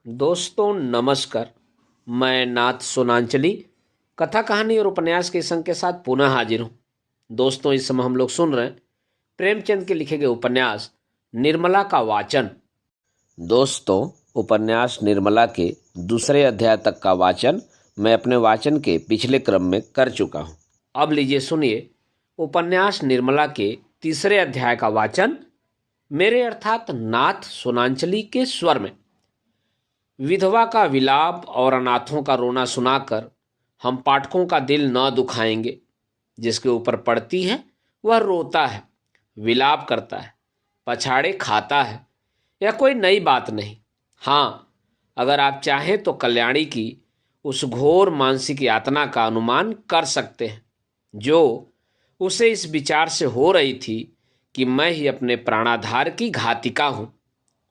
दोस्तों नमस्कार। मैं नाथ सोनांचली कथा कहानी और उपन्यास के संग के साथ पुनः हाजिर हूँ। दोस्तों इस समय हम लोग सुन रहे हैं प्रेमचंद के लिखे गए उपन्यास निर्मला का वाचन। दोस्तों उपन्यास निर्मला के दूसरे अध्याय तक का वाचन मैं अपने वाचन के पिछले क्रम में कर चुका हूँ। अब लीजिए सुनिए उपन्यास निर्मला के तीसरे अध्याय का वाचन मेरे अर्थात नाथ सोनांचली के स्वर में। विधवा का विलाप और अनाथों का रोना सुनाकर हम पाठकों का दिल न दुखाएंगे। जिसके ऊपर पड़ती है वह रोता है, विलाप करता है, पछाड़े खाता है। यह कोई नई बात नहीं। हाँ, अगर आप चाहें तो कल्याणी की उस घोर मानसिक यातना का अनुमान कर सकते हैं जो उसे इस विचार से हो रही थी कि मैं ही अपने प्राणाधार की घातिका हूँ।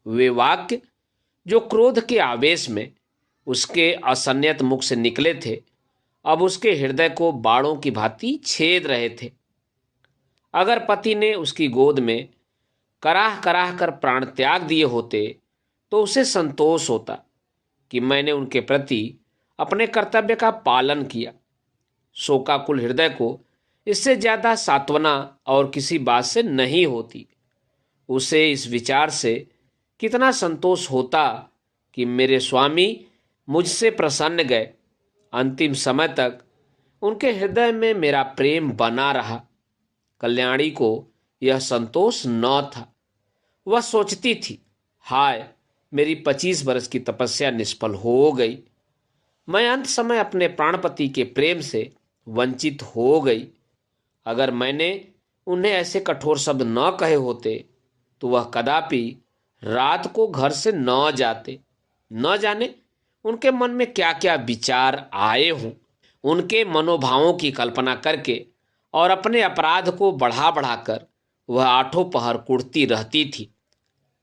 वे वाक्य जो क्रोध के आवेश में उसके असंयत मुख से निकले थे अब उसके हृदय को बाड़ों की भांति छेद रहे थे। अगर पति ने उसकी गोद में कराह कराह कर प्राण त्याग दिए होते तो उसे संतोष होता कि मैंने उनके प्रति अपने कर्तव्य का पालन किया। शोकाकुल हृदय को इससे ज्यादा सांत्वना और किसी बात से नहीं होती। उसे इस विचार से कितना संतोष होता कि मेरे स्वामी मुझसे प्रसन्न गए। अंतिम समय तक उनके हृदय में मेरा प्रेम बना रहा। कल्याणी को यह संतोष न था। वह सोचती थी, हाय मेरी 25 वर्ष की तपस्या निष्फल हो गई। मैं अंत समय अपने प्राणपति के प्रेम से वंचित हो गई। अगर मैंने उन्हें ऐसे कठोर शब्द न कहे होते तो वह कदापि रात को घर से न जाते। न जाने उनके मन में क्या क्या विचार आए हों। उनके मनोभावों की कल्पना करके और अपने अपराध को बढ़ा बढ़ाकर वह आठों पहर कुढ़ती रहती थी।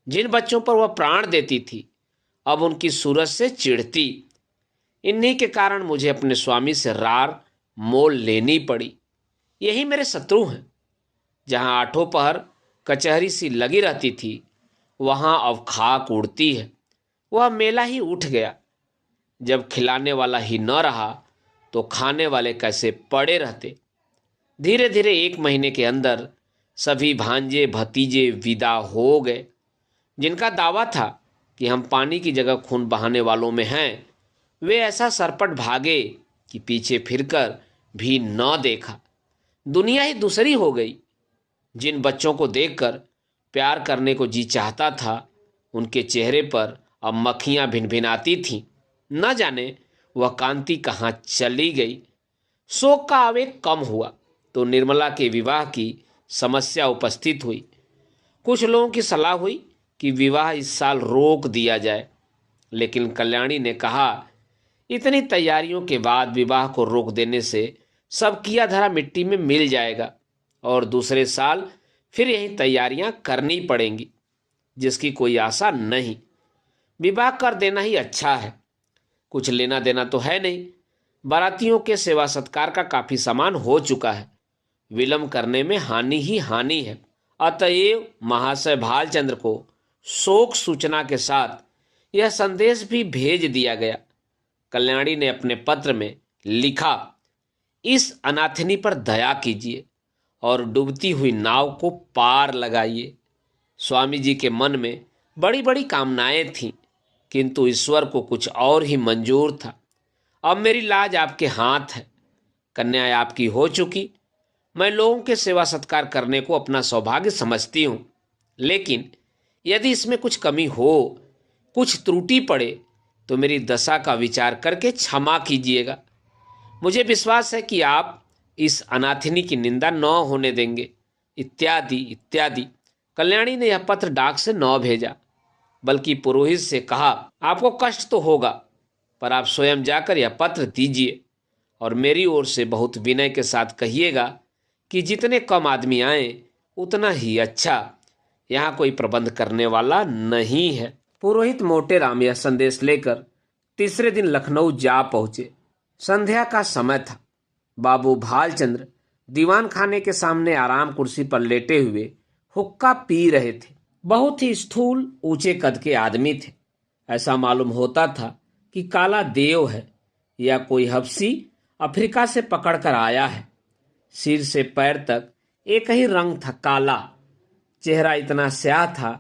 जिन बच्चों पर वह प्राण देती थी अब उनकी सूरत से चिढ़ती। इन्हीं के कारण मुझे अपने स्वामी से रार मोल लेनी पड़ी। यही मेरे शत्रु हैं। जहां आठों पहर कचहरी सी लगी रहती थी वहां अब खाक उड़ती है। वह मेला ही उठ गया। जब खिलाने वाला ही न रहा तो खाने वाले कैसे पड़े रहते। धीरे धीरे 1 महीने के अंदर सभी भांजे भतीजे विदा हो गए। जिनका दावा था कि हम पानी की जगह खून बहाने वालों में हैं वे ऐसा सरपट भागे कि पीछे फिरकर भी न देखा। दुनिया ही दूसरी हो गई। जिन बच्चों को देखकर प्यार करने को जी चाहता था उनके चेहरे पर अब मक्खियां भिनभिनाती थीं। न जाने वह कांति कहाँ चली गई। शोक का आवेग कम हुआ तो निर्मला के विवाह की समस्या उपस्थित हुई। कुछ लोगों की सलाह हुई कि विवाह इस साल रोक दिया जाए, लेकिन कल्याणी ने कहा इतनी तैयारियों के बाद विवाह को रोक देने से सब किया धरा मिट्टी में मिल जाएगा और दूसरे साल फिर यही तैयारियां करनी पड़ेंगी जिसकी कोई आशा नहीं। विवाह कर देना ही अच्छा है। कुछ लेना देना तो है नहीं। बारातियों के सेवा सत्कार का काफी सामान हो चुका है। विलंब करने में हानि ही हानि है। अतएव महाशय भालचंद्र को शोक सूचना के साथ यह संदेश भी भेज दिया गया। कल्याणी ने अपने पत्र में लिखा, इस अनाथिनी पर दया कीजिए और डूबती हुई नाव को पार लगाइए। स्वामी जी के मन में बड़ी बड़ी कामनाएं थीं, किंतु ईश्वर को कुछ और ही मंजूर था। अब मेरी लाज आपके हाथ है। कन्या आपकी हो चुकी। मैं लोगों के सेवा सत्कार करने को अपना सौभाग्य समझती हूँ, लेकिन यदि इसमें कुछ कमी हो, कुछ त्रुटि पड़े तो मेरी दशा का विचार करके क्षमा कीजिएगा। मुझे विश्वास है कि आप इस अनाथिनी की निंदा न होने देंगे, इत्यादि इत्यादि। कल्याणी ने यह पत्र डाक से न भेजा, बल्कि पुरोहित से कहा, आपको कष्ट तो होगा पर आप स्वयं जाकर यह पत्र दीजिए और मेरी ओर से बहुत विनय के साथ कहिएगा कि जितने कम आदमी आए उतना ही अच्छा। यहाँ कोई प्रबंध करने वाला नहीं है। पुरोहित मोटे राम यह संदेश लेकर तीसरे दिन लखनऊ जा पहुंचे। संध्या का समय था। बाबू भालचंद्र दीवान खाने के सामने आराम कुर्सी पर लेटे हुए हुक्का पी रहे थे। बहुत ही स्थूल ऊंचे कद के आदमी थे। ऐसा मालूम होता था कि काला देव है या कोई हबसी अफ्रीका से पकड़ कर आया है। सिर से पैर तक एक ही रंग था, काला। चेहरा इतना स्याह था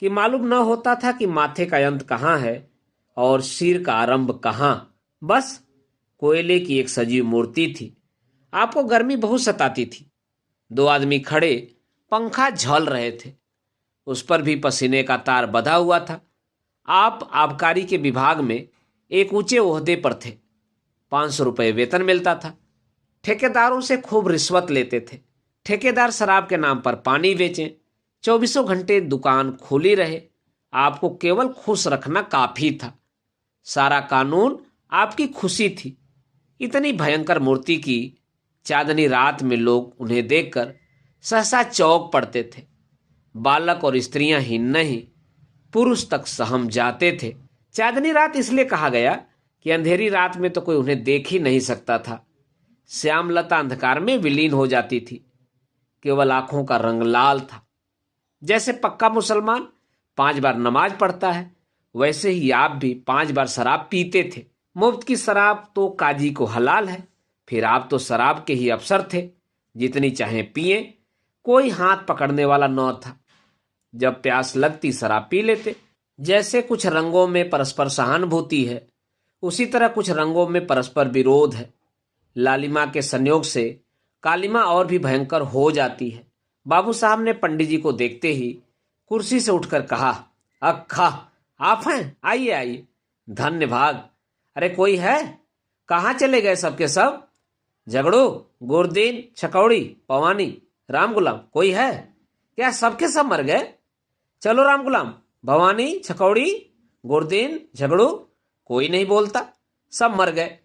कि मालूम न होता था कि माथे का अंत कहाँ है और सिर का आरंभ कहाँ। बस कोयले की एक सजीव मूर्ति थी। आपको गर्मी बहुत सताती थी। दो आदमी खड़े पंखा झल रहे थे, उस पर भी पसीने का तार बंधा हुआ था। आप आबकारी के विभाग में एक ऊंचे ओहदे पर थे। 500 रुपये वेतन मिलता था। ठेकेदारों से खूब रिश्वत लेते थे। ठेकेदार शराब के नाम पर पानी बेचें, 24 घंटे दुकान खुली रहे, आपको केवल खुश रखना काफी था। सारा कानून आपकी खुशी थी। इतनी भयंकर मूर्ति की चांदनी रात में लोग उन्हें देखकर सहसा चौंक पड़ते थे। बालक और स्त्रियां ही नहीं, पुरुष तक सहम जाते थे। चांदनी रात इसलिए कहा गया कि अंधेरी रात में तो कोई उन्हें देख ही नहीं सकता था। श्यामलता अंधकार में विलीन हो जाती थी। केवल आंखों का रंग लाल था। जैसे पक्का मुसलमान 5 बार नमाज पढ़ता है, वैसे ही आप भी 5 बार शराब पीते थे। मुफ्त की शराब तो काजी को हलाल है। फिर आप तो शराब के ही अफसर थे, जितनी चाहे पिए, कोई हाथ पकड़ने वाला न था। जब प्यास लगती शराब पी लेते। जैसे कुछ रंगों में परस्पर सहानुभूति है, उसी तरह कुछ रंगों में परस्पर विरोध है। लालिमा के संयोग से कालिमा और भी भयंकर हो जाती है। बाबू साहब ने पंडित जी को देखते ही कुर्सी से उठकर कहा, अक्खा आप हैं, आइए आइए। धन्य भाग। अरे कोई है? कहाँ चले गए सबके सब? झगड़ू, गुरदीन, छकौड़ी, पवानी, राम गुलाम, कोई है क्या? सबके सब मर गए? चलो राम गुलाम, भवानी, छकौड़ी, गुरदीन, झगड़ू, कोई नहीं बोलता, सब मर गए।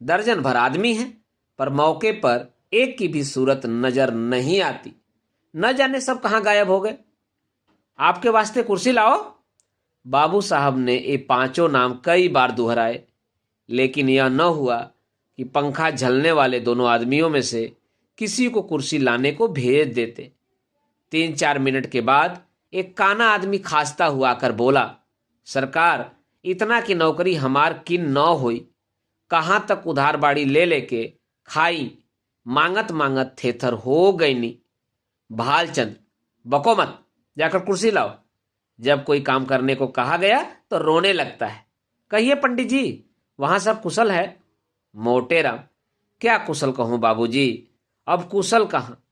दर्जन भर आदमी हैं, पर मौके पर एक की भी सूरत नजर नहीं आती। न जाने सब कहां गायब हो गए। आपके वास्ते कुर्सी लाओ। बाबू साहब ने ये 5 नाम कई बार दोहराए, लेकिन यह न हुआ कि पंखा झलने वाले दोनों आदमियों में से किसी को कुर्सी लाने को भेज देते। 3-4 मिनट के बाद एक काना आदमी खांसता हुआ आकर बोला, सरकार, इतना की नौकरी हमार किन न हुई। कहाँ तक उधार बाड़ी ले लेके खाई, मांगत मांगत थेथर हो गई नी। भालचंद्र, बको मत, जाकर कुर्सी लाओ। जब कोई काम करने को कहा गया तो रोने लगता है। कहिए पंडित जी, वहां सब कुशल है? मोटेराम, क्या कुशल कहूं बाबूजी, अब कुशल कहाँ,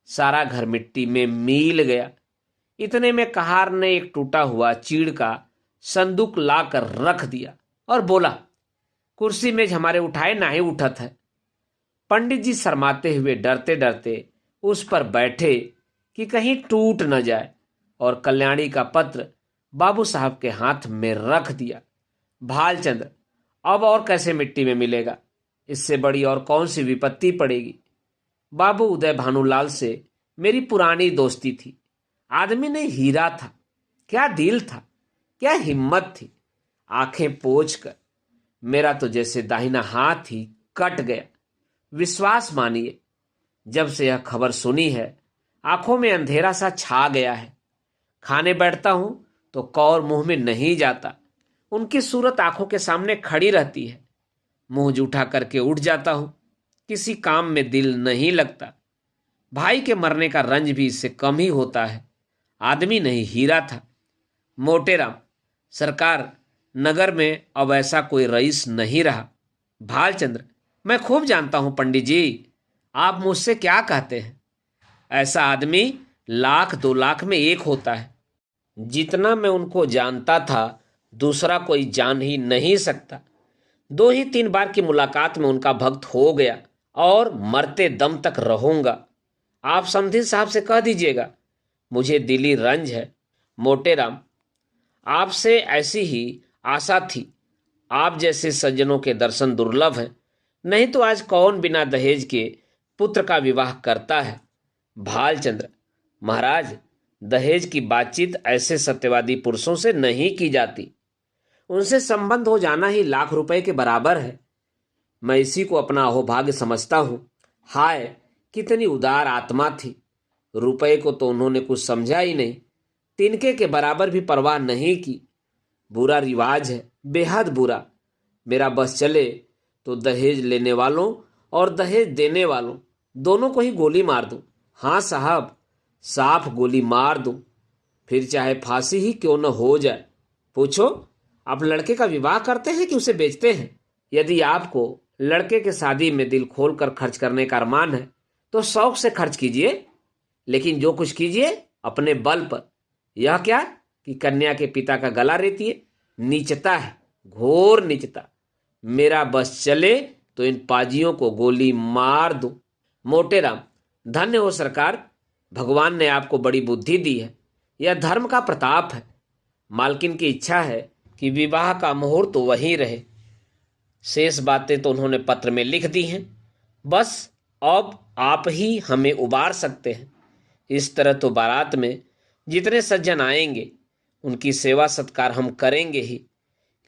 सारा घर मिट्टी में मिल गया। इतने में कहार ने एक टूटा हुआ चीड़ का संदूक लाकर रख दिया और बोला, कुर्सी मेज हमारे उठाए ना ही उठत है। पंडित जी शर्माते हुए डरते डरते उस पर बैठे कि कहीं टूट न जाए, और कल्याणी का पत्र बाबू साहब के हाथ में रख दिया। भालचंद्र, अब और कैसे मिट्टी में मिलेगा? इससे बड़ी और कौन सी विपत्ति पड़ेगी? बाबू उदय भानुलाल से मेरी पुरानी दोस्ती थी। आदमी ने हीरा था। क्या दिल था, क्या हिम्मत थी। आंखें पोंछ कर मेरा तो जैसे दाहिना हाथ ही कट गया। विश्वास मानिए, जब से यह खबर सुनी है, आंखों में अंधेरा सा छा गया है। खाने बैठता हूं तो कौर मुंह में नहीं जाता। उनकी सूरत आंखों के सामने खड़ी रहती है। मुंह जूठा करके उठ जाता हूं। किसी काम में दिल नहीं लगता। भाई के मरने का रंज भी इससे कम ही होता है। आदमी नहीं, हीरा था। मोटेराम, सरकार, नगर में अब ऐसा कोई रईस नहीं रहा। भालचंद्र, मैं खूब जानता हूं पंडित जी, आप मुझसे क्या कहते हैं। ऐसा आदमी 1,00,000-2 लाख में एक होता है। जितना मैं उनको जानता था, दूसरा कोई जान ही नहीं सकता। 2 ही 3 बार की मुलाकात में उनका भक्त हो गया और मरते दम तक रहूंगा। आप समधी साहब से कह दीजिएगा, मुझे दिली रंज है। मोटेराम, आपसे ऐसी ही आशा थी। आप जैसे सज्जनों के दर्शन दुर्लभ हैं, नहीं तो आज कौन बिना दहेज के पुत्र का विवाह करता है। भालचंद्र, महाराज, दहेज की बातचीत ऐसे सत्यवादी पुरुषों से नहीं की जाती। उनसे संबंध हो जाना ही लाख रुपए के बराबर है। मैं इसी को अपना अहोभाग्य समझता हूं। हाय, कितनी उदार आत्मा थी। रुपए को तो उन्होंने कुछ समझा ही नहीं, तिनके के बराबर भी परवाह नहीं की। बुरा रिवाज है, बेहद बुरा। मेरा बस चले तो दहेज लेने वालों और दहेज देने वालों दोनों को ही गोली मार दूं। हाँ साहब, साफ गोली मार दूं, फिर चाहे फांसी ही क्यों न हो जाए। पूछो, आप लड़के का विवाह करते हैं कि उसे बेचते हैं? यदि आपको लड़के के शादी में दिल खोल कर खर्च करने का अरमान है तो शौक से खर्च कीजिए, लेकिन जो कुछ कीजिए अपने बल पर। यह क्या कि कन्या के पिता का गला रेतिए? नीचता है, घोर नीचता। मेरा बस चले तो इन पाजियों को गोली मार दूं। मोटेराम, धन्य हो सरकार, भगवान ने आपको बड़ी बुद्धि दी है। यह धर्म का प्रताप है। मालकिन की इच्छा है कि विवाह का मुहूर्त तो वहीं रहे। शेष बातें तो उन्होंने पत्र में लिख दी हैं, बस अब आप ही हमें उबार सकते हैं। इस तरह तो बारात में जितने सज्जन आएंगे उनकी सेवा सत्कार हम करेंगे ही,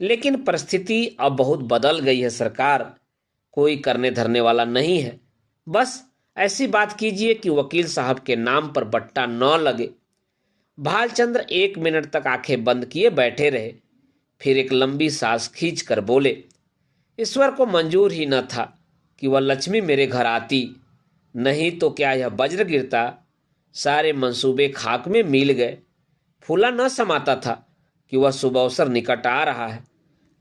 लेकिन परिस्थिति अब बहुत बदल गई है सरकार। कोई करने धरने वाला नहीं है। बस ऐसी बात कीजिए कि वकील साहब के नाम पर बट्टा न लगे। भालचंद्र 1 मिनट तक आंखें बंद किए बैठे रहे, फिर एक लंबी सांस खींच कर बोले, ईश्वर को मंजूर ही न था कि वह लक्ष्मी मेरे घर आती, नहीं तो क्या यह वज्र गिरता। सारे मंसूबे खाक में मिल गए। फूला न समाता था कि वह शुभ अवसर निकट आ रहा है,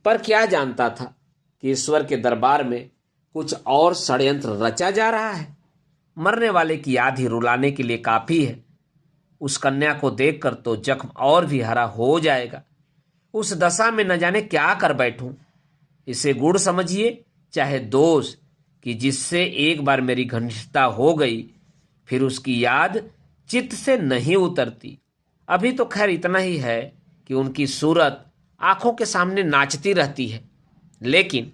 पर क्या जानता था कि ईश्वर के दरबार में कुछ और षड्यंत्र रचा जा रहा है। मरने वाले की याद ही रुलाने के लिए काफी है। उस कन्या को देखकर तो जख्म और भी हरा हो जाएगा। उस दशा में न जाने क्या कर बैठूं। इसे गुण समझिए चाहे दोष, कि जिससे एक बार मेरी घनिष्ठता हो गई फिर उसकी याद चित्त से नहीं उतरती। अभी तो खैर इतना ही है कि उनकी सूरत आंखों के सामने नाचती रहती है, लेकिन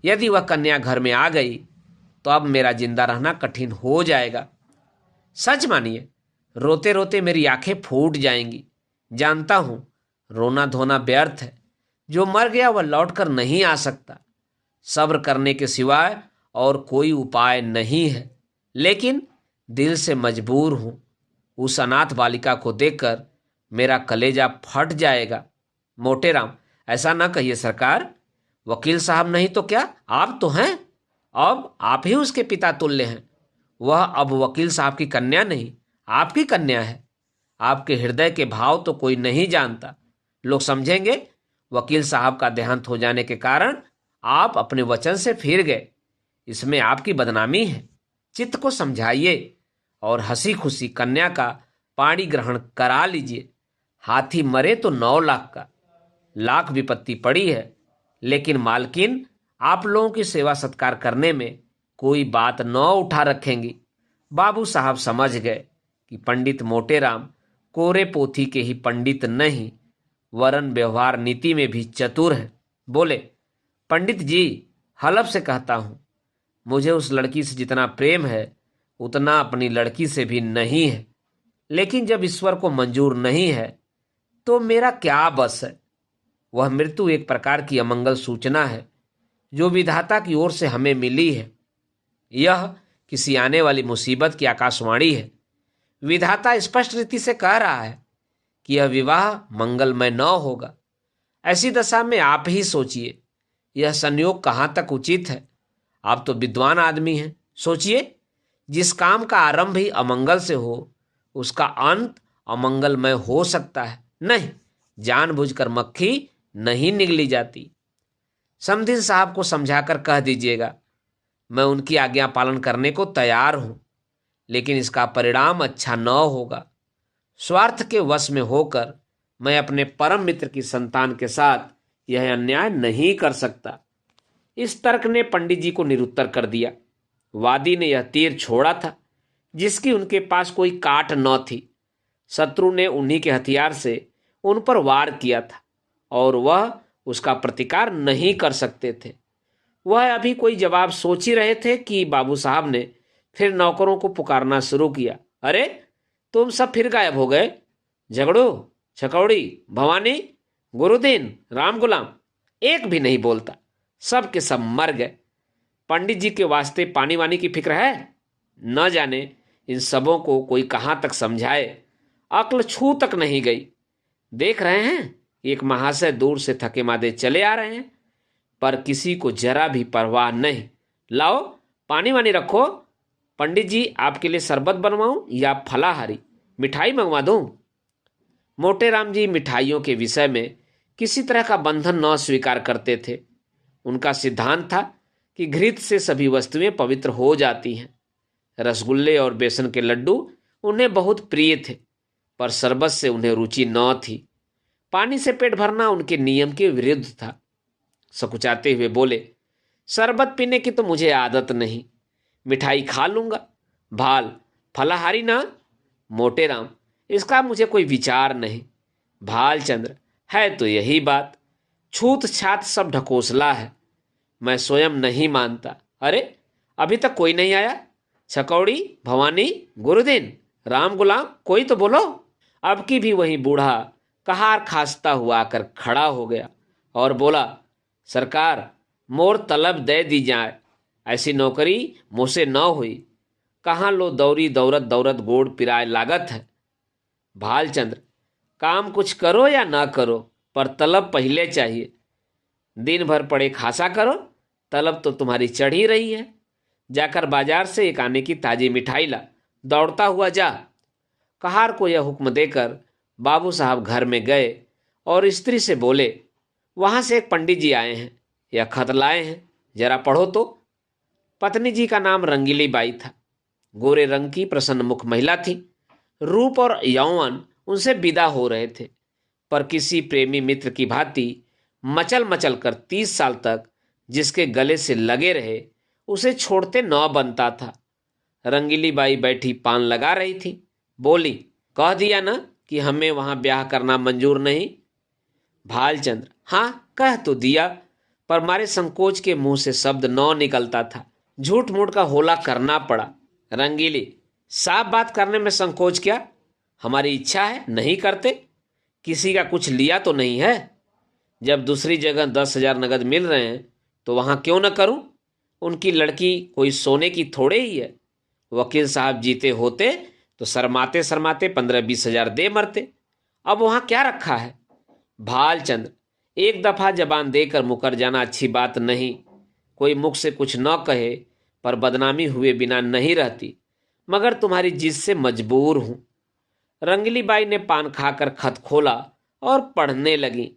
यदि वह कन्या घर में आ गई तो अब मेरा जिंदा रहना कठिन हो जाएगा। सच मानिए, रोते रोते मेरी आंखें फूट जाएंगी। जानता हूं रोना धोना व्यर्थ है। जो मर गया वह लौटकर नहीं आ सकता। सब्र करने के सिवाय और कोई उपाय नहीं है, लेकिन दिल से मजबूर हूं। उस अनाथ बालिका को देखकर मेरा कलेजा फट जाएगा। मोटेराम, ऐसा न कहिए सरकार। वकील साहब नहीं तो क्या, आप तो हैं। अब आप ही उसके पिता तुल्य हैं। वह अब वकील साहब की कन्या नहीं, आपकी कन्या है। आपके हृदय के भाव तो कोई नहीं जानता। लोग समझेंगे वकील साहब का देहांत हो जाने के कारण आप अपने वचन से फिर गए। इसमें आपकी बदनामी है। चित्त को समझाइए और हंसी खुशी कन्या का पाणी ग्रहण करा लीजिए। हाथी मरे तो 9 लाख का। लाख विपत्ति पड़ी है, लेकिन मालकिन आप लोगों की सेवा सत्कार करने में कोई बात न उठा रखेंगी। बाबू साहब समझ गए कि पंडित मोटेराम कोरे पोथी के ही पंडित नहीं, वरन व्यवहार नीति में भी चतुर है। बोले, पंडित जी, हलफ से कहता हूं, मुझे उस लड़की से जितना प्रेम है उतना अपनी लड़की से भी नहीं है। लेकिन जब ईश्वर को मंजूर नहीं है तो मेरा क्या बस है। वह मृत्यु एक प्रकार की अमंगल सूचना है जो विधाता की ओर से हमें मिली है। यह किसी आने वाली मुसीबत की आकाशवाणी है। विधाता स्पष्ट रीति से कह रहा है कि यह विवाह मंगलमय न होगा। ऐसी दशा में आप ही सोचिए, यह संयोग कहाँ तक उचित है। आप तो विद्वान आदमी हैं, सोचिए, जिस काम का आरंभ ही अमंगल से हो उसका अंत अमंगलमय हो सकता है। नहीं, जानबूझकर मक्खी नहीं निगली जाती। समधिन साहब को समझाकर कह दीजिएगा, मैं उनकी आज्ञा पालन करने को तैयार हूं, लेकिन इसका परिणाम अच्छा न होगा। स्वार्थ के वश में होकर मैं अपने परम मित्र की संतान के साथ यह अन्याय नहीं कर सकता। इस तर्क ने पंडित जी को निरुत्तर कर दिया। वादी ने यह तीर छोड़ा था जिसकी उनके पास कोई काट न थी। शत्रु ने उन्हीं के हथियार से उन पर वार किया था और वह उसका प्रतिकार नहीं कर सकते थे। वह अभी कोई जवाब सोच ही रहे थे कि बाबू साहब ने फिर नौकरों को पुकारना शुरू किया। अरे, तुम सब फिर गायब हो गए। झगड़ो, छकौड़ी, भवानी, गुरुदीन, राम गुलाम, एक भी नहीं बोलता। सब के सब मर गए। पंडित जी के वास्ते पानी वानी की फिक्र है? न जाने इन सबों को कोई कहाँ तक समझाए। अक्ल छू तक नहीं गई। देख रहे हैं एक महाशय दूर से थके मादे चले आ रहे हैं, पर किसी को जरा भी परवाह नहीं। लाओ पानी वानी रखो। पंडित जी आपके लिए शरबत बनवाऊं या फलाहारी मिठाई मंगवा दूं? मोटे राम जी मिठाइयों के विषय में किसी तरह का बंधन न स्वीकार करते थे। उनका सिद्धांत था कि घृत से सभी वस्तुएं पवित्र हो जाती हैं। रसगुल्ले और बेसन के लड्डू उन्हें बहुत प्रिय थे, पर शरबत से उन्हें रुचि न थी। पानी से पेट भरना उनके नियम के विरुद्ध था। सकुचाते हुए बोले, शरबत पीने की तो मुझे आदत नहीं, मिठाई खा लूंगा। भाल फलाहारी ना? मोटे राम, इसका मुझे कोई विचार नहीं। भालचंद्र, है तो यही बात, छूत छात सब ढकोसला है। मैं स्वयं नहीं मानता। अरे अभी तक कोई नहीं आया? छकौड़ी, भवानी, गुरुदीन, राम गुलाम, कोई तो बोलो। अब की भी वही बूढ़ा कहार खांसता हुआ आकर खड़ा हो गया और बोला, सरकार मोर तलब दे दी जाए, ऐसी नौकरी मुझसे न हुई। कहाँ लो दौरी दौरत दौरत गोड़ पिराए लागत है। भालचंद्र, काम कुछ करो या ना करो, पर तलब पहले चाहिए। दिन भर पड़े खासा करो, तलब तो तुम्हारी चढ़ ही रही है। जाकर बाजार से एक आने की ताजी मिठाई ला, दौड़ता हुआ जा। कहार को यह हुक्म देकर बाबू साहब घर में गए और स्त्री से बोले, वहां से एक पंडित जी आए हैं, यह खत लाए हैं, जरा पढ़ो तो। पत्नी जी का नाम रंगीली बाई था। गोरे रंग की प्रसन्न मुख महिला थी। रूप और यौवन उनसे विदा हो रहे थे, पर किसी प्रेमी मित्र की भांति मचल मचल कर 30 साल तक जिसके गले से लगे रहे, उसे छोड़ते न बनता था। रंगीली बाई बैठी पान लगा रही थी। बोली, कह दिया ना कि हमें वहां ब्याह करना मंजूर नहीं। भालचंद्र, हाँ कह तो दिया, पर मारे संकोच के मुंह से शब्द न निकलता था। झूठ मूठ का होला करना पड़ा। रंगीली, साफ बात करने में संकोच क्या? हमारी इच्छा है, नहीं करते। किसी का कुछ लिया तो नहीं है। जब दूसरी जगह 10,000 नगद मिल रहे हैं तो वहां क्यों न करूं? उनकी लड़की कोई सोने की थोड़े ही है। वकील साहब जीते होते तो शर्माते शर्माते 15-20 हजार दे मरते। अब वहां क्या रखा है? भालचंद्र, एक दफा जबान देकर मुकर जाना अच्छी बात नहीं। कोई मुख से कुछ न कहे पर बदनामी हुए बिना नहीं रहती, मगर तुम्हारी जिद से मजबूर हूं। रंगली बाई ने पान खाकर खत खोला और पढ़ने लगी।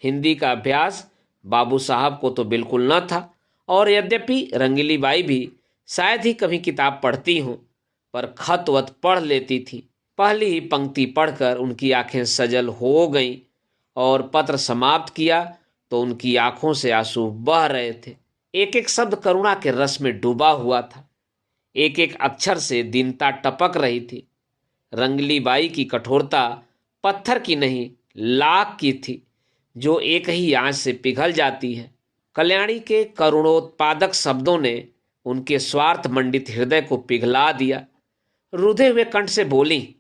हिंदी का अभ्यास बाबू साहब को तो बिल्कुल न था, और यद्यपि रंगीली बाई भी शायद ही कभी किताब पढ़ती हों, पर खत वत पढ़ लेती थी। पहली ही पंक्ति पढ़कर उनकी आंखें सजल हो गईं, और पत्र समाप्त किया तो उनकी आंखों से आंसू बह रहे थे। एक एक शब्द करुणा के रस में डूबा हुआ था। एक एक अक्षर से दीनता टपक रही थी। रंगली बाई की कठोरता पत्थर की नहीं, लाख की थी, जो एक ही आंच से पिघल जाती है। कल्याणी के करुणोत्पादक शब्दों ने उनके स्वार्थ मंडित हृदय को पिघला दिया। रुधे हुए कंठ से बोली,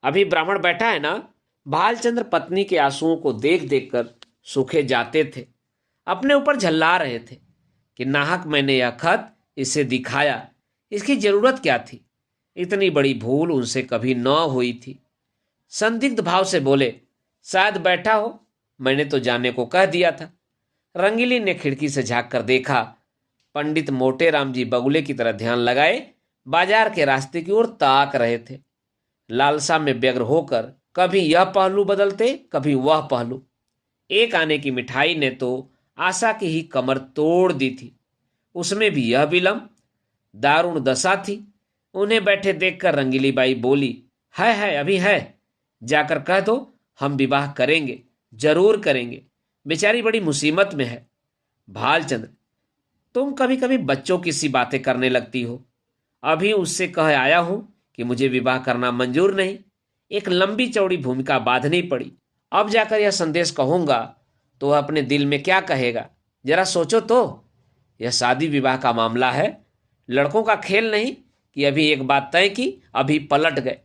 अभी ब्राह्मण बैठा है ना? भालचंद्र पत्नी के आंसुओं को देख देख कर सूखे जाते थे। अपने ऊपर झल्ला रहे थे कि नाहक मैंने यह खत इसे दिखाया। इसकी जरूरत क्या थी? इतनी बड़ी भूल उनसे कभी न हुई थी। संदिग्ध भाव से बोले, शायद बैठा हो, मैंने तो जाने को कह दिया था। रंगीली ने खिड़की से झांक कर देखा। पंडित मोटे राम जी बगुले की तरह ध्यान लगाए बाजार के रास्ते की ओर ताक रहे थे। लालसा में व्यग्र होकर कभी यह पहलू बदलते, कभी वह पहलू। एक आने की मिठाई ने तो आशा की ही कमर तोड़ दी थी। उसमें भी यह विलंब, दारुण दशा थी। उन्हें बैठे देखकर रंगीली बाई बोली, है अभी है, जाकर कह दो हम विवाह करेंगे, जरूर करेंगे। बेचारी बड़ी मुसीबत में है। भालचंद्र, तुम कभी कभी बच्चों की सी बातें करने लगती हो। अभी उससे कह आया हूं कि मुझे विवाह करना मंजूर नहीं। एक लंबी चौड़ी भूमिका बांधनी पड़ी। अब जाकर यह संदेश कहूंगा तो वह अपने दिल में क्या कहेगा, जरा सोचो तो। यह शादी विवाह का मामला है, लड़कों का खेल नहीं कि अभी एक बात तय की, अभी पलट गए।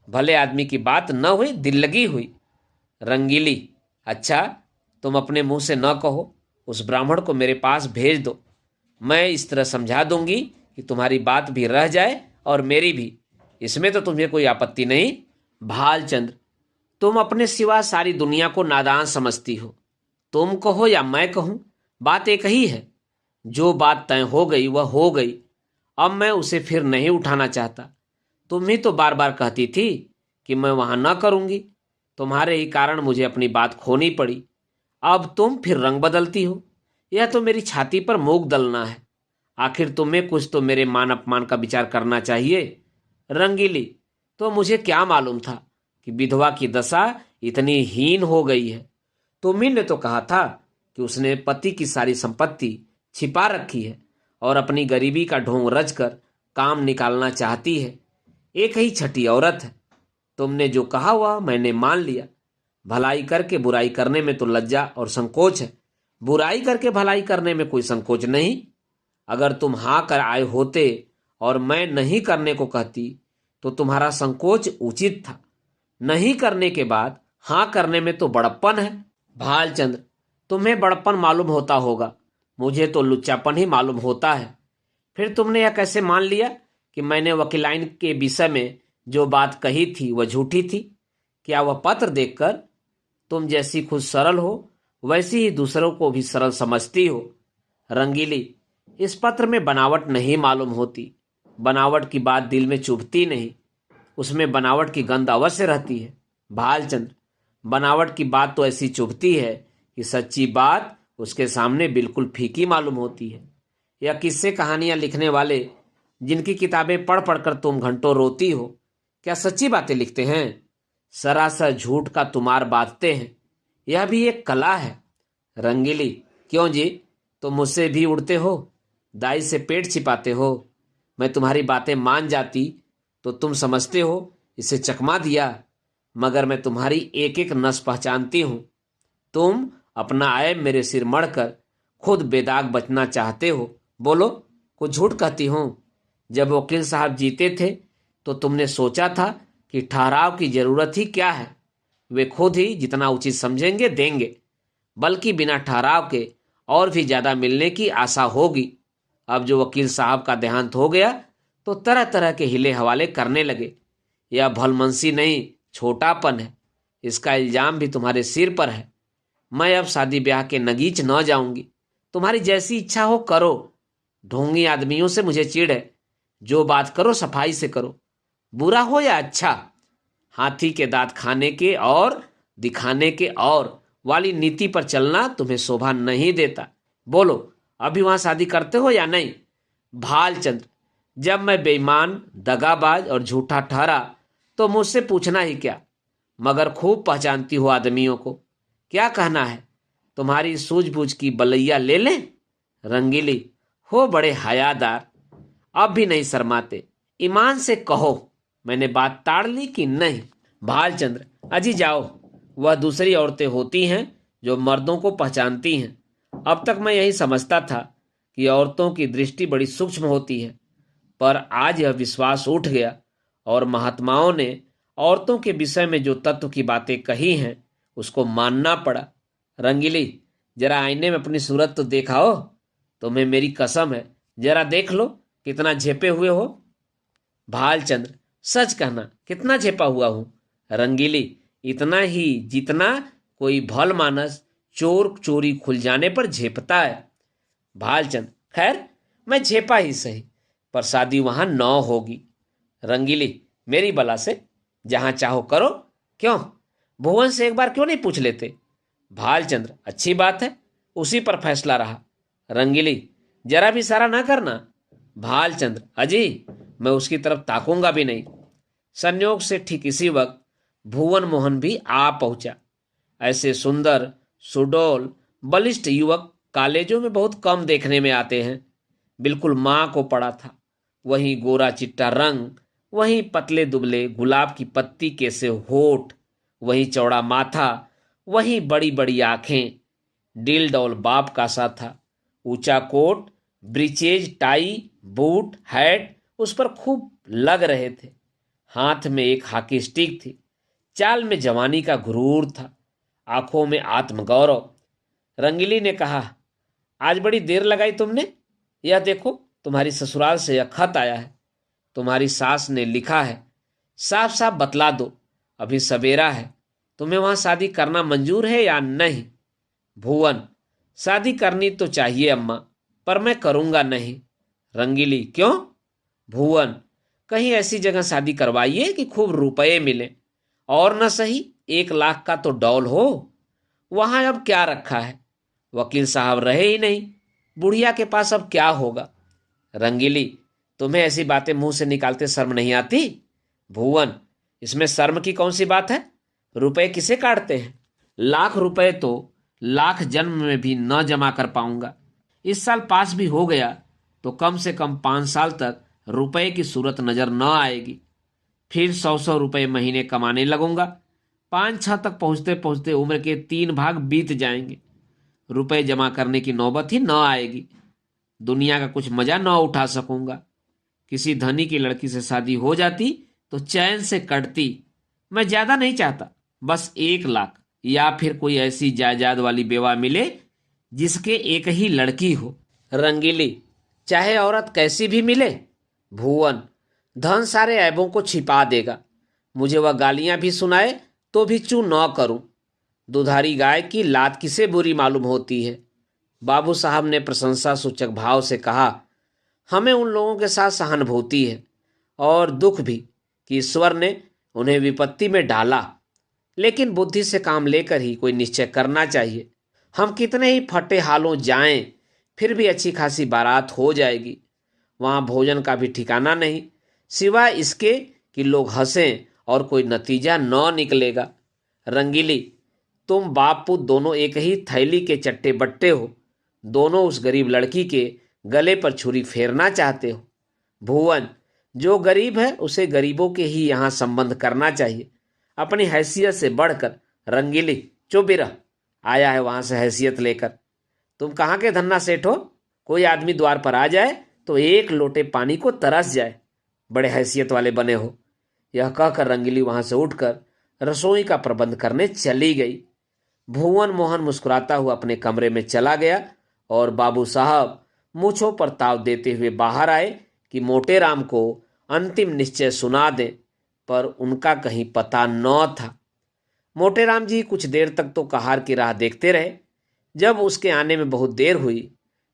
भले आदमी की बात न हुई, दिल लगी हुई। रंगीली, अच्छा तुम अपने मुंह से न कहो, उस ब्राह्मण को मेरे पास भेज दो। मैं इस तरह समझा दूंगी कि तुम्हारी बात भी रह जाए और मेरी भी। इसमें तो तुम्हें कोई आपत्ति नहीं? भालचंद्र, तुम अपने सिवा सारी दुनिया को नादान समझती हो। तुम कहो या मैं कहूं, बात एक ही है। जो बात तय हो गई वह हो गई। अब मैं उसे फिर नहीं उठाना चाहता। तुम ही तो बार बार कहती थी कि मैं वहां न करूंगी। तुम्हारे ही कारण मुझे अपनी बात खोनी पड़ी। अब तुम फिर रंग बदलती हो। यह तो मेरी छाती पर मूंग दलना है। आखिर तुम्हें कुछ तो मेरे मान अपमान का विचार करना चाहिए। रंगीली, तो मुझे क्या मालूम था कि विधवा की दशा इतनी हीन हो गई है। तुम्ही ने तो कहा था कि उसने पति की सारी संपत्ति छिपा रखी है और अपनी गरीबी का ढोंग रचकर काम निकालना चाहती है। एक ही छठी औरत है। तुमने जो कहा हुआ मैंने मान लिया। भलाई करके बुराई करने में तो लज्जा और संकोच है। बुराई करके भलाई करने में कोई संकोच नहीं। अगर तुम हाँ कर आए होते और मैं नहीं करने को कहती तो तुम्हारा संकोच उचित था। नहीं करने के बाद हाँ करने में तो बड़प्पन है। भालचंद्र, तुम्हें बड़प्पन मालूम होता होगा, मुझे तो लुच्चापन ही मालूम होता है। फिर तुमने यह कैसे मान लिया कि मैंने वकीलाइन के विषय में जो बात कही थी वह झूठी थी? क्या वह पत्र देखकर तुम जैसी खुद सरल हो वैसी ही दूसरों को भी सरल समझती हो? रंगीली, इस पत्र में बनावट नहीं मालूम होती। बनावट की बात दिल में चुभती नहीं, उसमें बनावट की गंध अवश्य रहती है। भालचंद्र, बनावट की बात तो ऐसी चुभती है कि सच्ची बात उसके सामने बिल्कुल फीकी मालूम होती है। या किस्से कहानियां लिखने वाले जिनकी किताबें पढ़ पढ़कर तुम घंटों रोती हो, क्या सच्ची बातें लिखते हैं? सरासर झूठ का तुमार बांधते हैं। यह भी एक कला है। रंगीली, क्यों जी, तुम मुझसे भी उड़ते हो, दाई से पेट छिपाते हो। मैं तुम्हारी बातें मान जाती तो तुम समझते हो इसे चकमा दिया, मगर मैं तुम्हारी एक एक नस पहचानती हूं। तुम अपना ऐब मेरे सिर मढ़कर खुद बेदाग बचना चाहते हो। बोलो, कुछ झूठ कहती हूं। जब वकील साहब जीते थे तो तुमने सोचा था कि ठहराव की जरूरत ही क्या है, वे खुद ही जितना उचित समझेंगे देंगे, बल्कि बिना ठहराव के और भी ज्यादा मिलने की आशा होगी। अब जो वकील साहब का देहांत हो गया तो तरह तरह के हिले हवाले करने लगे। यह भलमनसी नहीं, छोटापन है। इसका इल्जाम भी तुम्हारे सिर पर है। मैं अब शादी ब्याह के नगीच न जाऊंगी। तुम्हारी जैसी इच्छा हो करो। ढोंगी आदमियों से मुझे चिढ़ है। जो बात करो सफाई से करो, बुरा हो या अच्छा। हाथी के दांत खाने के और दिखाने के और वाली नीति पर चलना तुम्हें शोभा नहीं देता। बोलो, अभी वहां शादी करते हो या नहीं? भालचंद्र, जब मैं बेईमान, दगाबाज और झूठा ठहरा तो मुझसे पूछना ही क्या? मगर खूब पहचानती हो आदमियों को। क्या कहना है, तुम्हारी सूझबूझ की बलैया ले लें? रंगीली, हो बड़े हयादार, अब भी नहीं शर्माते। ईमान से कहो, मैंने बात ताड़ ली कि नहीं? भालचंद्र, अजी जाओ। वह दूसरी औरतें होती हैं जो मर्दों को पहचानती हैं। अब तक मैं यही समझता था कि औरतों की दृष्टि बड़ी सूक्ष्म होती है, पर आज यह विश्वास उठ गया और महात्माओं ने औरतों के विषय में जो तत्व की बातें कही हैं उसको मानना पड़ा। रंगीली, जरा आईने में अपनी सूरत तो देखाओ। तुम्हें मेरी कसम है, जरा देख लो कितना झेपे हुए हो। भालचंद्र, सच कहना, कितना झेपा हुआ हूं? रंगीली, इतना ही जितना कोई भल मानस चोर चोरी खुल जाने पर झेपता है। भालचंद्र, खैर मैं झेपा ही सही, पर शादी वहां न होगी। रंगीली, मेरी बला से, जहां चाहो करो। क्यों, भुवन से एक बार क्यों नहीं पूछ लेते? भालचंद्र, अच्छी बात है, उसी पर फैसला रहा। रंगीली, जरा भी इशारा ना करना। भालचंद्र, अजी मैं उसकी तरफ ताकूंगा भी नहीं। संयोग से ठीक इसी वक्त भुवन मोहन भी आ पहुंचा। ऐसे सुंदर, सुडौल, बलिष्ठ युवक कॉलेजों में बहुत कम देखने में आते हैं। बिल्कुल मां को पड़ा था। वहीं गोरा चिट्टा रंग, वहीं पतले दुबले गुलाब की पत्ती के से होठ, वहीं चौड़ा माथा, वहीं बड़ी बड़ी आंखें। डील डौल बाप का सा था। ऊंचा coat, breeches, tie, boot, hat उस पर खूब लग रहे थे। हाथ में एक हॉकी स्टिक थी। चाल में जवानी का गुरूर था, आंखों में आत्मगौरव। रंगीली ने कहा, आज बड़ी देर लगाई तुमने। यह देखो, तुम्हारी ससुराल से यह खत आया है। तुम्हारी सास ने लिखा है। साफ साफ बतला दो, अभी सवेरा है। तुम्हें वहां शादी करना मंजूर है या नहीं? भुवन, शादी करनी तो चाहिए अम्मा, पर मैं करूंगा नहीं। रंगीली, क्यों? भुवन, कहीं ऐसी जगह शादी करवाइए कि खूब रुपए मिले, और न सही 1 लाख का तो डॉल हो। वहां अब क्या रखा है, वकील साहब रहे ही नहीं, बुढ़िया के पास अब क्या होगा? रंगीली, तुम्हें ऐसी बातें मुंह से निकालते शर्म नहीं आती? भुवन, इसमें शर्म की कौन सी बात है? रुपए किसे काटते हैं? लाख रुपए तो लाख जन्म में भी न जमा कर पाऊंगा। इस साल पास भी हो गया तो कम से कम 5 साल तक रुपए की सूरत नजर न आएगी। फिर 100-100 रुपए महीने कमाने लगूंगा। 5-6 तक पहुंचते पहुंचते उम्र के 3 भाग बीत जाएंगे। रुपए जमा करने की नौबत ही न आएगी। दुनिया का कुछ मजा न उठा सकूंगा। किसी धनी की लड़की से शादी हो जाती तो चैन से कटती। मैं ज्यादा नहीं चाहता, बस 1 लाख, या फिर कोई ऐसी जायदाद वाली बेवा मिले जिसके एक ही लड़की हो। रंगीली, चाहे औरत कैसी भी मिले? भुवन, धन सारे ऐबों को छिपा देगा। मुझे वह गालियां भी सुनाए तो भी चू न करूं। दुधारी गाय की लात किसे बुरी मालूम होती है? बाबू साहब ने प्रशंसा सूचक भाव से कहा, हमें उन लोगों के साथ सहानुभूति है और दुख भी कि ईश्वर ने उन्हें विपत्ति में डाला, लेकिन बुद्धि से काम लेकर ही कोई निश्चय करना चाहिए। हम कितने ही फटे हालों जाएं, फिर भी अच्छी खासी बारात हो जाएगी। वहां भोजन का भी ठिकाना नहीं, सिवाय इसके कि लोग हंसें और कोई नतीजा न निकलेगा। रंगीली, तुम बाप पुत दोनों एक ही थैली के चट्टे बट्टे हो। दोनों उस गरीब लड़की के गले पर छुरी फेरना चाहते हो। भुवन, जो गरीब है उसे गरीबों के ही यहाँ संबंध करना चाहिए, अपनी हैसियत से बढ़कर। रंगीली, चुप ही रह, आया है वहां से हैसियत लेकर। तुम कहाँ के धन्ना सेठ हो? कोई आदमी द्वार पर आ जाए तो 1 लोटे पानी को तरस जाए, बड़े हैसियत वाले बने हो। यह कहकर रंगीली वहां से उठकर रसोई का प्रबंध करने चली गई। भुवन मोहन मुस्कुराता हुआ अपने कमरे में चला गया और बाबू साहब मूछों पर ताव देते हुए बाहर आए कि मोटे राम को अंतिम निश्चय सुना दें, पर उनका कहीं पता न था। मोटे राम जी कुछ देर तक तो कहार की राह देखते रहे। जब उसके आने में बहुत देर हुई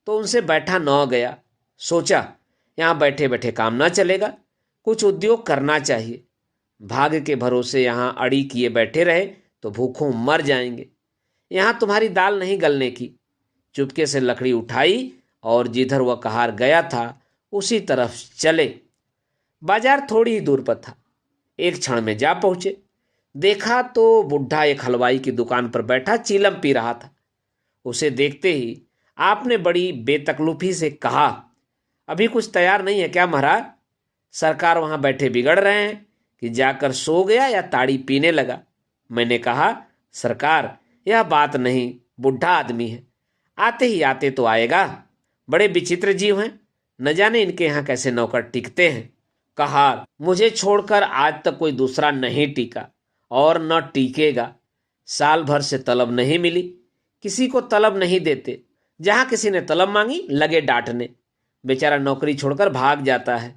तो उनसे बैठा न गया। सोचा, यहाँ बैठे बैठे काम न चलेगा, कुछ उद्योग करना चाहिए। भाग्य के भरोसे यहाँ अड़ी किए बैठे रहे तो भूखों मर जाएंगे। यहाँ तुम्हारी दाल नहीं गलने की। चुपके से लकड़ी उठाई और जिधर वह कहार गया था उसी तरफ चले। बाजार थोड़ी ही दूर पर था। एक क्षण में जा पहुंचे। देखा तो बुढ़ा एक हलवाई की दुकान पर बैठा चीलम पी रहा था। उसे देखते ही आपने बड़ी बेतकल्लुफी से कहा, अभी कुछ तैयार नहीं है क्या महाराज? सरकार वहां बैठे बिगड़ रहे हैं कि जाकर सो गया या ताड़ी पीने लगा? मैंने कहा, सरकार यह बात नहीं, बुढ़ा आदमी है, आते ही आते तो आएगा। बड़े विचित्र जीव हैं, न जाने इनके यहाँ कैसे नौकर टिकते हैं। कहार, मुझे छोड़कर आज तक कोई दूसरा नहीं टिका और न टिकेगा। साल भर से तलब नहीं मिली, किसी को तलब नहीं देते। जहां किसी ने तलब मांगी लगे डांटने। बेचारा नौकरी छोड़कर भाग जाता है।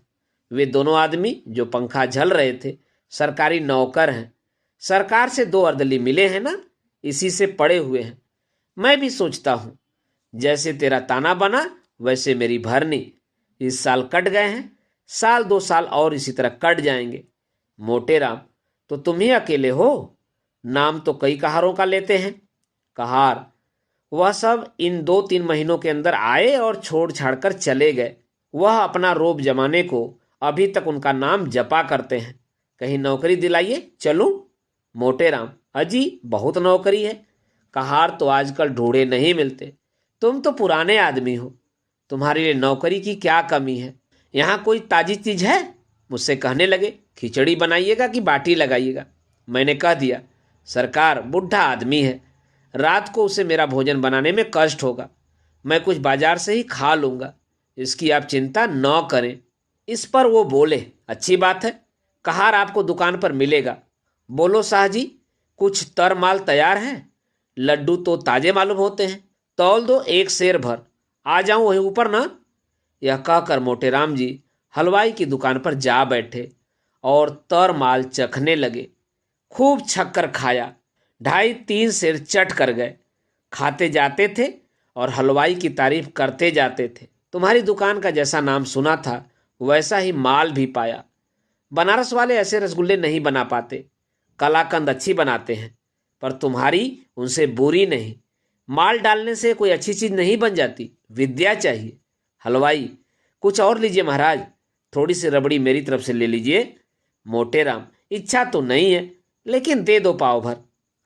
वे दोनों आदमी जो पंखा झल रहे थे सरकारी नौकर हैं। सरकार से 2 अर्दली मिले हैं ना, इसी से पड़े हुए हैं। मैं भी सोचता हूं, जैसे तेरा ताना बना वैसे मेरी भरनी। इस साल कट गए हैं, साल 2 साल और इसी तरह कट जाएंगे। मोटे राम, तो तुम ही अकेले हो? नाम तो कई कहारों का लेते हैं। कहार, वह सब इन 2-3 महीनों के अंदर आए और छोड़ छाड़ कर चले गए। वह अपना रोब जमाने को अभी तक उनका नाम जपा करते हैं। कहीं नौकरी दिलाइए चलूं? मोटे राम, अजी बहुत नौकरी है। कहार, तो आजकल ढूंढे नहीं मिलते। तुम तो पुराने आदमी हो, तुम्हारे लिए नौकरी की क्या कमी है? यहाँ कोई ताजी चीज है? मुझसे कहने लगे, खिचड़ी बनाइएगा कि बाटी लगाइएगा। मैंने कह दिया, सरकार बुढ़ा आदमी है, रात को उसे मेरा भोजन बनाने में कष्ट होगा। मैं कुछ बाजार से ही खा लूंगा, इसकी आप चिंता न करें। इस पर वो बोले, अच्छी बात है, कहार आपको दुकान पर मिलेगा। बोलो शाह जी, कुछ तर माल तैयार है? लड्डू तो ताजे मालूम होते हैं, तौल दो 1 सेर भर। आ जाऊं वहीं ऊपर ना? यह कहकर मोटे राम जी हलवाई की दुकान पर जा बैठे और तर माल चखने लगे। खूब छक्कर खाया। ढाई तीन सेर चट कर गए। खाते जाते थे और हलवाई की तारीफ करते जाते थे। तुम्हारी दुकान का जैसा नाम सुना था वैसा ही माल भी पाया। बनारस वाले ऐसे रसगुल्ले नहीं बना पाते। कलाकंद अच्छी बनाते हैं, पर तुम्हारी उनसे बुरी नहीं। माल डालने से कोई अच्छी चीज नहीं बन जाती, विद्या चाहिए। हलवाई, कुछ और लीजिए महाराज, थोड़ी सी रबड़ी मेरी तरफ से ले लीजिए। मोटेराम, इच्छा तो नहीं है, लेकिन दे दो पाव भर।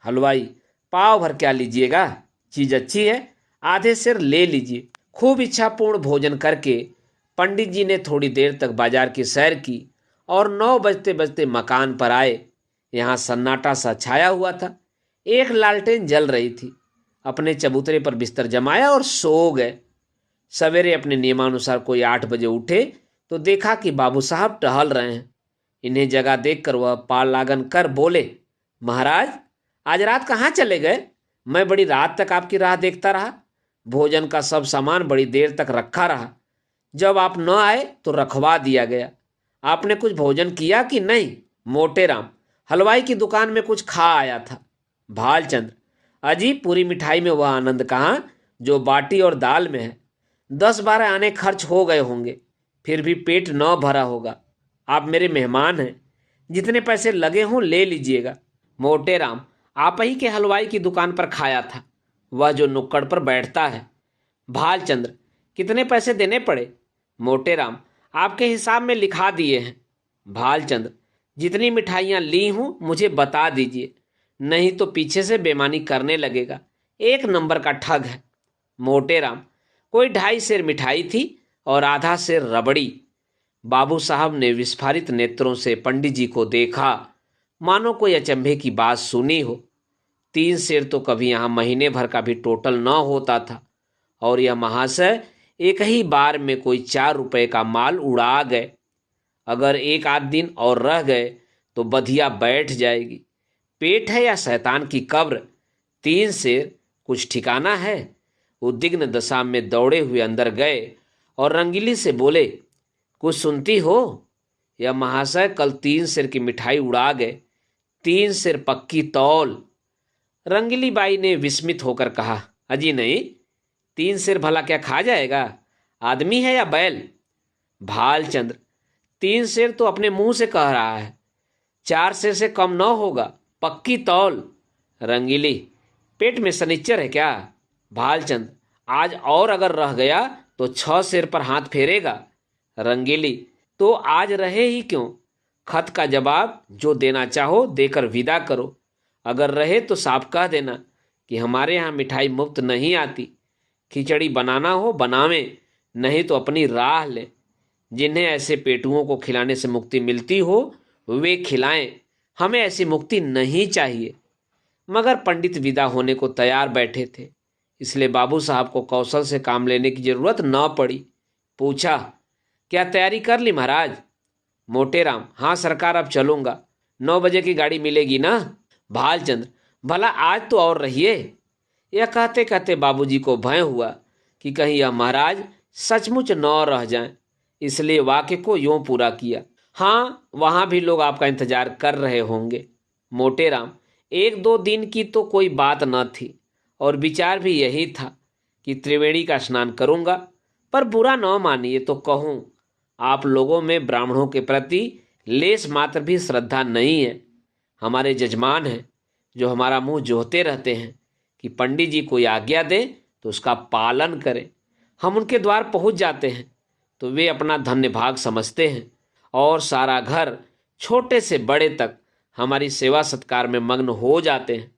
हलवाई, पाव भर क्या लीजिएगा, चीज अच्छी है, आधे सिर ले लीजिए। खूब इच्छापूर्ण भोजन करके पंडित जी ने थोड़ी देर तक बाजार की सैर की और 9 बजते बजते मकान पर आए। यहाँ सन्नाटा सा छाया हुआ था। एक लालटेन जल रही थी। अपने चबूतरे पर बिस्तर जमाया और सो गए। सवेरे अपने नियमानुसार कोई 8 बजे उठे तो देखा कि बाबू साहब टहल रहे हैं। इन्हें जगह देखकर वह पाल लागन कर बोले, महाराज, आज रात कहाँ चले गए? मैं बड़ी रात तक आपकी राह देखता रहा। भोजन का सब सामान बड़ी देर तक रखा रहा। जब आप न आए तो रखवा दिया गया। आपने कुछ भोजन किया कि नहीं? मोटेराम, हलवाई की दुकान में कुछ खा आया था। भालचंद्र, अजी, पूरी मिठाई में वह आनंद कहाँ जो बाटी और दाल में है। 10-12 आने खर्च हो गए होंगे, फिर भी पेट न भरा होगा। आप मेरे मेहमान हैं, जितने पैसे लगे हों ले लीजिएगा। मोटेराम, आप ही के हलवाई की दुकान पर खाया था, वह जो नुक्कड़ पर बैठता है। भालचंद्र, कितने पैसे देने पड़े? मोटेराम, आपके हिसाब में लिखा दिए हैं। भालचंद्र, जितनी मिठाइयाँ ली हूँ मुझे बता दीजिए, नहीं तो पीछे से बेईमानी करने लगेगा। एक नंबर का ठग है। मोटेराम, कोई 2.5 सेर मिठाई थी और आधा सेर रबड़ी। बाबू साहब ने विस्फारित नेत्रों से पंडित जी को देखा, मानो कोई अचंभे की बात सुनी हो। 3 सेर तो कभी यहाँ महीने भर का भी टोटल न होता था, और यह महाशय एक ही बार में कोई 4 रुपए का माल उड़ा गए। अगर एक आध दिन और रह गए तो बधिया बैठ जाएगी। पेट है या शैतान की कब्र? 3 सेर कुछ ठिकाना है? उद्विग्न दशा में दौड़े हुए अंदर गए और रंगीली से बोले, कुछ सुनती हो? यह महाशय कल 3 सेर की मिठाई उड़ा गए। 3 सेर पक्की तौल। रंगीली बाई ने विस्मित होकर कहा, अजी नहीं, 3 सेर भला क्या खा जाएगा? आदमी है या बैल? भालचंद्र, 3 सेर तो अपने मुंह से कह रहा है, 4 सेर से कम न होगा, पक्की तौल। रंगीली, पेट में सनिच्चर है क्या? भालचंद्र, आज और अगर रह गया तो 6 सेर पर हाथ फेरेगा। रंगीली, तो आज रहे ही क्यों? खत का जवाब जो देना चाहो देकर विदा करो। अगर रहे तो साफ कह देना कि हमारे यहाँ मिठाई मुफ्त नहीं आती। खिचड़ी बनाना हो बनावें, नहीं तो अपनी राह ले। जिन्हें ऐसे पेटुओं को खिलाने से मुक्ति मिलती हो वे खिलाएं, हमें ऐसी मुक्ति नहीं चाहिए। मगर पंडित विदा होने को तैयार बैठे थे, इसलिए बाबू साहब को कौशल से काम लेने की जरूरत न पड़ी। पूछा, क्या तैयारी कर ली महाराज? मोटेराम, हाँ सरकार, अब चलूंगा। 9 बजे की गाड़ी मिलेगी ना? भालचंद्र, भला आज तो और रहिए। यह कहते कहते बाबूजी को भय हुआ कि कहीं यह महाराज सचमुच न रह जाएं, इसलिए वाक्य को यूं पूरा किया, हाँ वहां भी लोग आपका इंतजार कर रहे होंगे। मोटेराम, 1-2 दिन की तो कोई बात न थी, और विचार भी यही था कि त्रिवेणी का स्नान करूंगा, पर बुरा न मानिए तो कहूं, आप लोगों में ब्राह्मणों के प्रति लेस मात्र भी श्रद्धा नहीं है। हमारे जजमान हैं जो हमारा मुंह जोहते रहते हैं कि पंडित जी कोई आज्ञा दे तो उसका पालन करें। हम उनके द्वार पहुंच जाते हैं तो वे अपना धन्य भाग समझते हैं, और सारा घर छोटे से बड़े तक हमारी सेवा सत्कार में मग्न हो जाते हैं।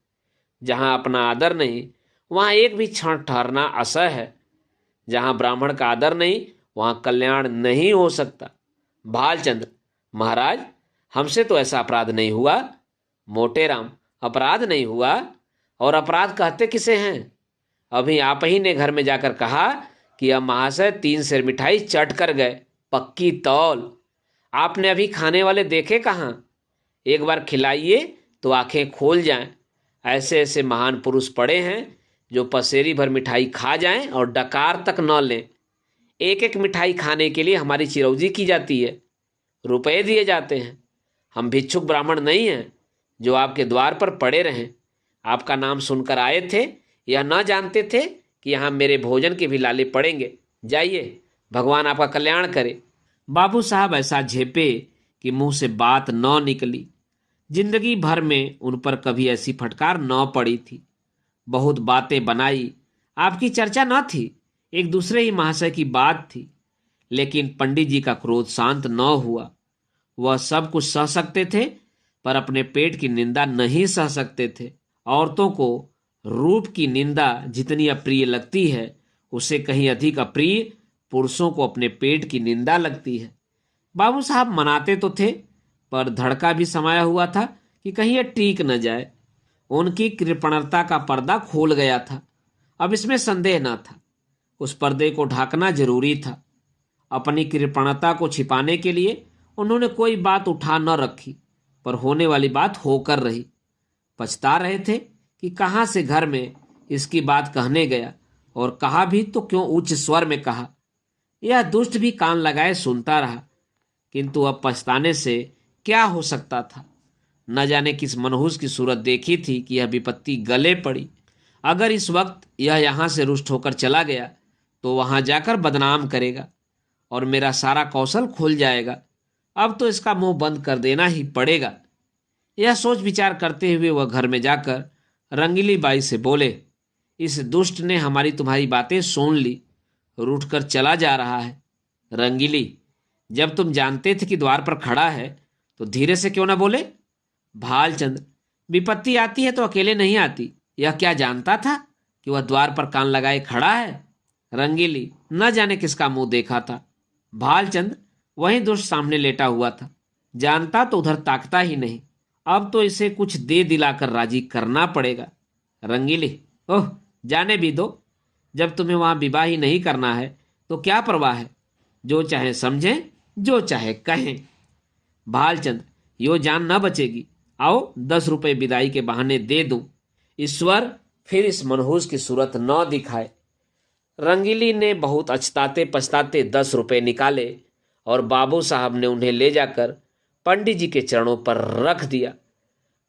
जहां अपना आदर नहीं वहां एक भी क्षण ठहरना असह्य है। जहां ब्राह्मण का आदर नहीं वहां कल्याण नहीं हो सकता। भालचंद्र, महाराज, हमसे तो ऐसा अपराध नहीं हुआ। मोटेराम, अपराध नहीं हुआ? और अपराध कहते किसे हैं? अभी आप ही ने घर में जाकर कहा कि अब महाशय 3 सेर मिठाई चट कर गए, पक्की तौल। आपने अभी खाने वाले देखे कहाँ? एक बार खिलाइए तो आंखें खोल जाएं। ऐसे ऐसे महान पुरुष पड़े हैं जो पसेरी भर मिठाई खा जाएं और डकार तक न लें। एक एक मिठाई खाने के लिए हमारी चिरौजी की जाती है, रुपए दिए जाते हैं। हम भिक्षुक ब्राह्मण नहीं हैं जो आपके द्वार पर पड़े रहें। आपका नाम सुनकर आए थे, यह न जानते थे कि यहाँ मेरे भोजन के भी लाले पड़ेंगे। जाइए, भगवान आपका कल्याण करे। बाबू साहब ऐसा झेपे कि मुंह से बात न निकली। जिंदगी भर में उन पर कभी ऐसी फटकार न पड़ी थी। बहुत बातें बनाई, आपकी चर्चा न थी, एक दूसरे ही महाशय की बात थी। लेकिन पंडित जी का क्रोध शांत न हुआ। वह सब कुछ सह सकते थे, पर अपने पेट की निंदा नहीं सह सकते थे। औरतों को रूप की निंदा जितनी अप्रिय लगती है, उससे कहीं अधिक अप्रिय पुरुषों को अपने पेट की निंदा लगती है। बाबू साहब मनाते तो थे, पर धड़का भी समाया हुआ था कि कहीं यह टीक न जाए। उनकी कृपणता का पर्दा खोल गया था, अब इसमें संदेह न था। उस पर्दे को ढांकना जरूरी था। अपनी कृपणता को छिपाने के लिए उन्होंने कोई बात उठा न रखी, पर होने वाली बात होकर रही। पछता रहे थे कि कहाँ से घर में इसकी बात कहने गया, और कहा भी तो क्यों उच्च स्वर में कहा। यह दुष्ट भी कान लगाए सुनता रहा, किंतु अब पछताने से क्या हो सकता था। न जाने किस मनहूस की सूरत देखी थी कि यह विपत्ति गले पड़ी। अगर इस वक्त यह यहाँ से रुष्ट होकर चला गया तो वहां जाकर बदनाम करेगा और मेरा सारा कौशल खुल जाएगा। अब तो इसका मुंह बंद कर देना ही पड़ेगा। यह सोच विचार करते हुए वह घर में जाकर रंगीली बाई से बोले, इस दुष्ट ने हमारी तुम्हारी बातें सुन ली, रूठ कर चला जा रहा है। रंगीली, जब तुम जानते थे कि द्वार पर खड़ा है तो धीरे से क्यों ना बोले? भालचंद्र, विपत्ति आती है तो अकेले नहीं आती, यह क्या जानता था कि वह द्वार पर कान लगाए खड़ा है? रंगीली, न जाने किसका मुंह देखा था। भालचंद्र, वही दुष्ट सामने लेटा हुआ था, जानता तो उधर ताकता ही नहीं। अब तो इसे कुछ दे दिलाकर राजी करना पड़ेगा। रंगीली, ओह, जाने भी दो। जब तुम्हें वहां विवाह ही नहीं करना है तो क्या परवाह है, जो चाहे समझें, जो चाहे कहें। भालचंद्र, यो जान न बचेगी। आओ 10 रुपए विदाई के बहाने दे दूं। ईश्वर फिर इस मनहूस की सूरत न दिखाए। रंगीली ने बहुत अछताते पछताते 10 रुपए निकाले और बाबू साहब ने उन्हें ले जाकर पंडित जी के चरणों पर रख दिया।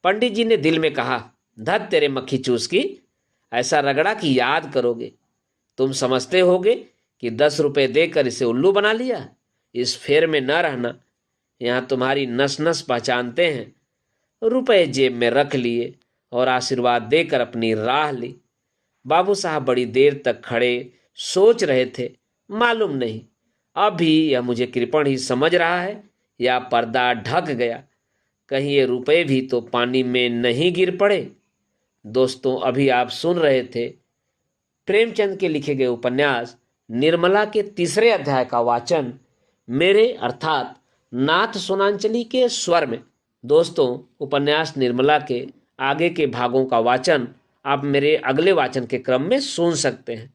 पंडित जी ने दिल में कहा, धत तेरे मक्खी चूस की, ऐसा रगड़ा कि याद करोगे। तुम समझते होगे कि 10 रुपए देकर इसे उल्लू बना लिया। इस फेर में न रहना, यहाँ तुम्हारी नस नस पहचानते हैं। रुपए जेब में रख लिए और आशीर्वाद देकर अपनी राह ली। बाबू साहब बड़ी देर तक खड़े सोच रहे थे। मालूम नहीं अब भी यह मुझे कृपण ही समझ रहा है या पर्दा ढक गया। कहीं ये रुपए भी तो पानी में नहीं गिर पड़े। दोस्तों, अभी आप सुन रहे थे प्रेमचंद के लिखे गए उपन्यास निर्मला के 3रे अध्याय का वाचन मेरे अर्थात नाथ सोनांचली के स्वर में। दोस्तों, उपन्यास निर्मला के आगे के भागों का वाचन आप मेरे अगले वाचन के क्रम में सुन सकते हैं।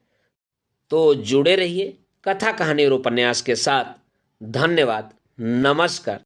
तो जुड़े रहिए कथा कहानी और उपन्यास के साथ। धन्यवाद। नमस्कार।